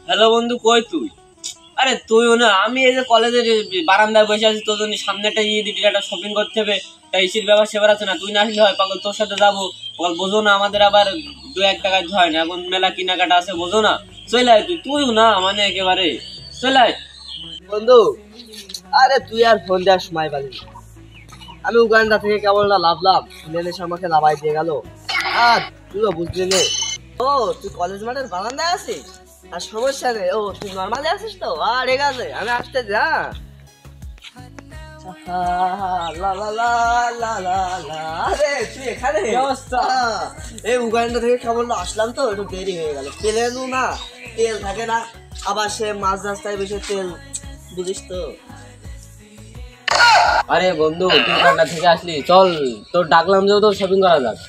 Hello বন্ধু, কই তুই? আরে তুইও না, আমি এই যে কলেজের বারান্দায় বসে আছি, তোর জন্য সামনে একটা একটা শপিং করতে হবে, তাই এসির ব্যাপার সেবার আছে না, তুই না আসলে হয় পাগল, তোর সাথে যাবো। পাগল বোঝো না, আমাদের আবার 2-1 টাকায় হয় না, এখন মেলা কেনাকাটা আছে, বোঝো না। চলে আয় তুইও না, মানে একেবারে চলে আয় বন্ধু। আরে তুই আর ফোন দেওয়ার সময় পালি না। আমি উগান্ডা থেকে কেবল না লাভলাম, লেনে আমাকে লাভাই দিয়ে গেল। আর তুইও বুঝলি নে। ও তুই কলেজ মাঠের বারান্দায় আছিস, আর সমস্যা নেই। ও তুই নর্মালি আছিস তো? আর ঠিক আছে, আমি আসতে যা। লা লা লা লা লা লা। আরে তুই এখানে? এই উগান্ডা থেকে কেবল আসলাম তো, একটু দেরি হয়ে গেল। প্লেনও না তেল থাকে না, আবার সে মাঝ রাস্তায় বেশি তেল, বুঝিস তো। আরে বন্ধু, তুই উগান্ডা থেকে আসলি, চল তোর ডাকলাম যে তো শপিং করা যাক।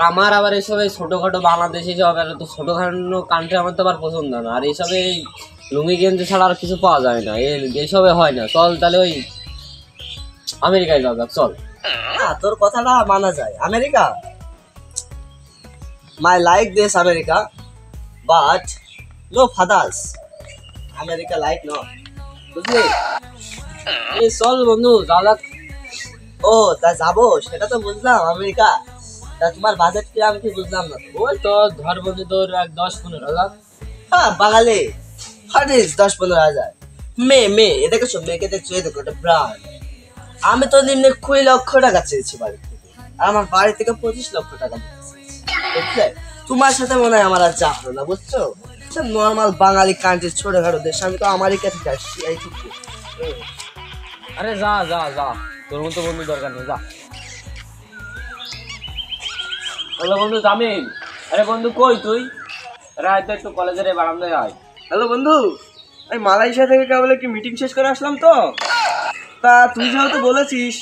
আমার আবার এসব এই ছোটখাটো বাংলাদেশ এসব তো ছোটখাটো কান্ট্রি আমার তো আবার পছন্দ না। আর এইসবে লুঙ্গি গেঞ্জি ছাড়া আর কিছু পাওয়া যায় না, এইসবে হয় না। চল তাহলে ওই আমেরিকায় যাওয়া যাক, চল। তোর কথাটা মানা যায়। America, my like this America, but no fathers America like no, বুঝলি? চল বন্ধু যাওয়া যাক। ও তা যাবো, সেটা তো বুঝলাম। আমেরিকা, তা তোমার বাজেট কি? আমি কি বুঝলাম না। ওই তো ধর বন্ধু, তোর 10-15 হাজার। হ্যাঁ বাঙালি, হোয়াট ইজ 10-15 হাজার? মেয়ে এ দেখেছো? মেয়েকে দেখছো? এই দেখো, এটা ব্রান্ড। আমি তো নিম্নে 20 লক্ষ টাকা চেয়েছি বাড়ি থেকে, আর আমার বাড়ি থেকে 25 লক্ষ টাকা বুঝলে? তোমার সাথে মনে হয় আমার আর যা হলো না, বুঝছো? নর্মাল বাঙালি কান্ট্রির ছোটখাটো দেশ, আমি তো আমেরিকা থেকে আসছি এইটুকু। আরে যা যা যা, তোর মতো বন্ধু দরকার নেই, যা। হ্যালো বন্ধু জামিন। আরে বন্ধু কই তুই? রায় তো একটু কলেজের বারান্দায় আয়। হ্যালো বন্ধু, আমি মালয়েশিয়া থেকে কেবল একটি মিটিং শেষ করে আসলাম তো। তা তুই যেহেতু বলেছিস,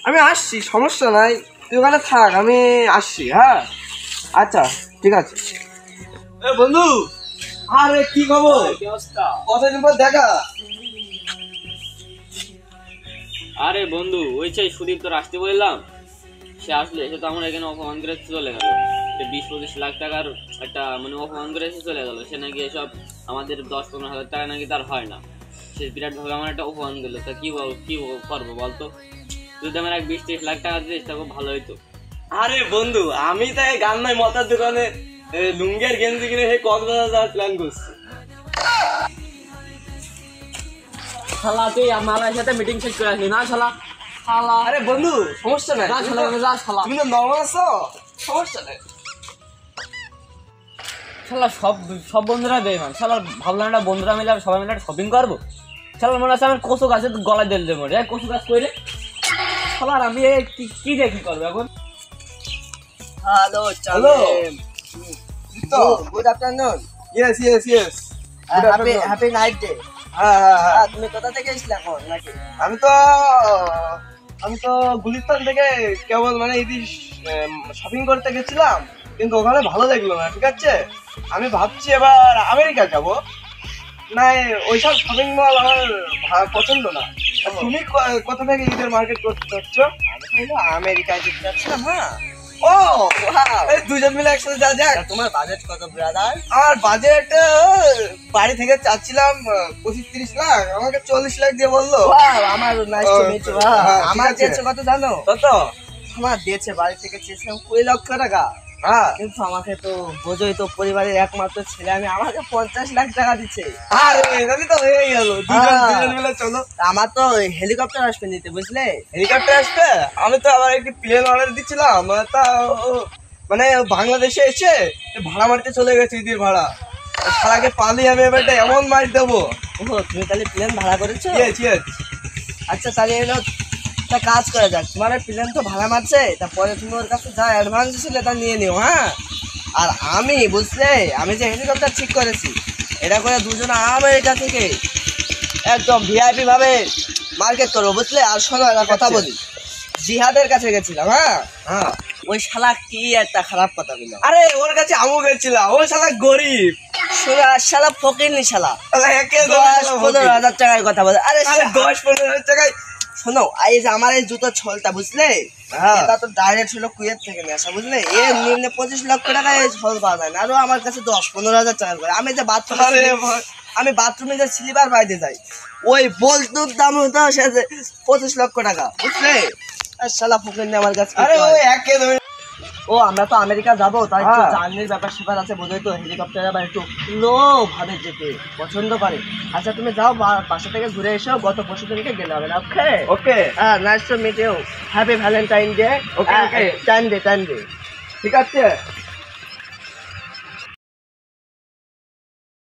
আমি আসছি, সমস্যা নাই। তুই ওখানে থাক, আমি আসছি। হ্যাঁ আচ্ছা, ঠিক আছে। এ বন্ধু, আরে কি খবর? কি অবস্থা? কতদিন পর দেখা। আরে বন্ধু, ওই চাই সুদীপ তোর আসতে বললাম, সে আসলে এসে তো আমার এখানে অপমান করে চলে গেল। 20-25 লাখ টাকার একটা মানে অপমান করে এসে চলে গেল। সে নাকি এসব আমাদের 10-15 হাজার টাকা নাকি তার হয় না। সে বিরাট ভাবে আমার একটা অপমান দিল। তা কি করবো বলতো? যদি আমার 20-30 লাখ টাকা দিস তা খুব ভালো হইতো। আরে বন্ধু, আমি তাই গান নাই মতার দোকানে লুঙ্গি আর গেঞ্জি কিনে সেই কক্সবাজার যাওয়ার প্ল্যান করছি। শালা তুই আমার সাথে মিটিং শেষ করে আসলি না শালা? শালা আরে বন্ধু, সমস্যা নাই, যা শালা, যা শালা। তুমি তো নর্মাল আছো, সমস্যা নাই। শালা সব বন্ধুরা বেমান। শালা ভাবলাম একটা বন্ধুরা মিলে সবাই মিলে শপিং করবো। শালা মনে হচ্ছে আমার কচু গাছের গলায় দিল দেবো রে, কচু গাছ করে। শালা আর আমি কি দেখি করবো এখন? Hello hello, good afternoon, yes yes yes, happy night day. হ্যাঁ হ্যাঁ হ্যাঁ। তুমি কোথা থেকে এসলে এখন নাকি? আমি তো গুলিস্তান থেকে কেবল মানে এই শপিং করতে গেছিলাম, কিন্তু ওখানে ভালো লাগলো না। ঠিক আছে, আমি ভাবছি এবার আমেরিকা যাব। না, ওইসব শপিং মল আমার পছন্দ না। তুমি কোথা থেকে ঈদের মার্কেট করতে চাচ্ছ? আমি তো আমেরিকায় যেতে চাচ্ছিলাম। হ্যাঁ। ও Wow! এই দুজন মিলে একসাথে যা যাক। তা তোমার বাজেট কত ব্রাদার? আমার বাজেট বাড়ি থেকে চাচ্ছিলাম 25-30 লাখ, আমাকে 40 লাখ দিয়ে বললো। Wow, আমার নাইস টু মিট ইউ। হ্যাঁ, আমার ঠিক আছে। দিয়েছে কত জানো? কত? আমার দিয়েছে, বাড়ি থেকে চেয়েছিলাম 20 লক্ষ টাকা। হ্যাঁ। কিন্তু আমাকে তো বোঝোই তো, পরিবারের একমাত্র ছেলে আমি, আমাকে 50 লাখ টাকা দিচ্ছে। আরে তাহলে তো হয়ে গেল, হ্যাঁ। দুজন মিলে চলো। আমার তো হেলিকপ্টার আসবে নিতে, বুঝলে? হেলিকপ্টার আসবে? আমি তো আবার একটি প্লেন অর্ডার দিচ্ছিলাম, তা মানে বাংলাদেশে এসে ভাড়া মারতে চলে গেছে, ঈদের ভাড়া। শালাকে পালি আমি এবারটা এমন মার দেবো। ও তুমি তাহলে প্লেন ভাড়া করেছো? Yes yes. আচ্ছা তাহলে এলো, তা কাজ করা যাক। তোমার প্লেন তো ভাড়া মারছে, তারপরে তুমি ওর কাছে যা অ্যাডভান্স ছিল তা নিয়ে নিও। হ্যাঁ। আর আমি, বুঝলে, আমি যে হেলিকপ্টার ঠিক করেছি, এটা করে দুজনে আমেরিকা থেকে একদম ভিআইপি ভাবে মার্কেট করবো, বুঝলে? আর শোনো, একটা কথা বলি, জিহাদের কাছে গেছিলাম। হ্যাঁ হ্যাঁ। ওই শালা কি একটা খারাপ কথা বললো। আরে ওর কাছে আমও গেছিলাম, ও শালা গরিব। শোনো, আর শালা ফকিরনি শালা, শালা একে 10-15 হাজার টাকার কথা বলে। আরে 10-15 হাজার টাকায়। শোনো, এই যে আমার এই জুতো ছলটা, বুঝলে, হ্যাঁ। এটা তো ডাইরেক্ট ছিল কুয়েত থেকে নিয়ে আসা, বুঝলে? এর নিম্নে 25 লক্ষ টাকায় এই ছল পাওয়া যায় না, আরো আমার কাছে 10-15 হাজার টাকা করে। আমি যে বাচ্চা, আরে ভাই, আমি বাথরুমে যে স্লিপার পাইতে যাই, ওই বল্টুর দাম হতো সে 25 লক্ষ টাকা, বুঝলে? আর শালা ফুকেন আমার কাছে কি আরে কয়? ওই একে ধরে ও আমরা তো আমেরিকা যাবো, তাই একটু হ্যাঁ। জার্নির ব্যাপার স্যাপার আছে, বোঝোই তো, হেলিকপ্টারে আবার একটু লো ভাবে যেতে পছন্দ করে। আচ্ছা তুমি যাও, বাসা থেকে ঘুরে এসো, গত পরশু দিনকে গেলে হবে না? ওকে ওকে হ্যাঁ, nice to meet you, happy Valentine day. Okay, okay. 10 day ঠিক আছে।